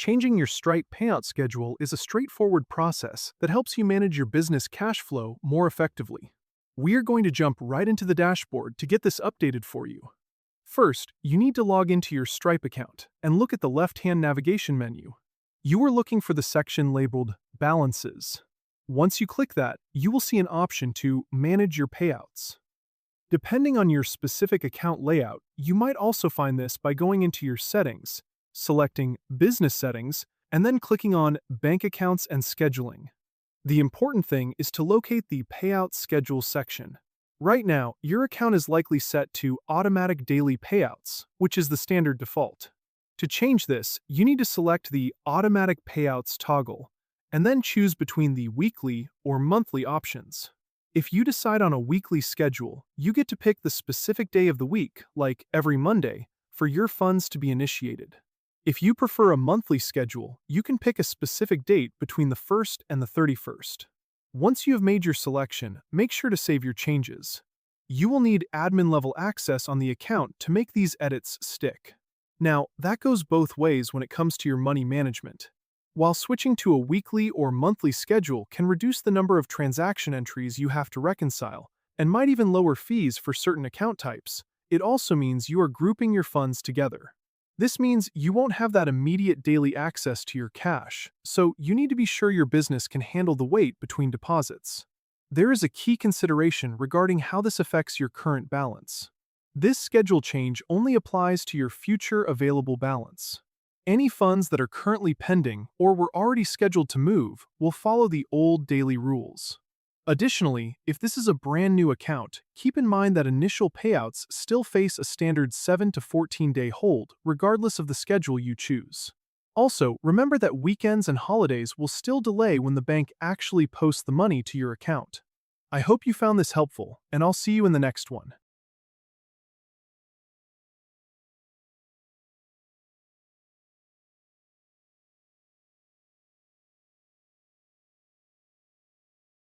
Changing your Stripe payout schedule is a straightforward process that helps you manage your business cash flow more effectively. We're going to jump right into the dashboard to get this updated for you. First, you need to log into your Stripe account and look at the left-hand navigation menu. You are looking for the section labeled Balances. Once you click that, you will see an option to manage your payouts. Depending on your specific account layout, you might also find this by going into your settings, selecting Business Settings, and then clicking on Bank Accounts and Scheduling. The important thing is to locate the Payout Schedule section. Right now, your account is likely set to Automatic Daily Payouts, which is the standard default. To change this, you need to select the Automatic Payouts toggle, and then choose between the weekly or monthly options. If you decide on a weekly schedule, you get to pick the specific day of the week, like every Monday, for your funds to be initiated. If you prefer a monthly schedule, you can pick a specific date between the 1st and the 31st. Once you have made your selection, make sure to save your changes. You will need admin-level access on the account to make these edits stick. Now, that goes both ways when it comes to your money management. While switching to a weekly or monthly schedule can reduce the number of transaction entries you have to reconcile, and might even lower fees for certain account types, it also means you are grouping your funds together. This means you won't have that immediate daily access to your cash, so you need to be sure your business can handle the wait between deposits. There is a key consideration regarding how this affects your current balance. This schedule change only applies to your future available balance. Any funds that are currently pending or were already scheduled to move will follow the old daily rules. Additionally, if this is a brand new account, keep in mind that initial payouts still face a standard 7 to 14-day hold, regardless of the schedule you choose. Also, remember that weekends and holidays will still delay when the bank actually posts the money to your account. I hope you found this helpful, and I'll see you in the next one.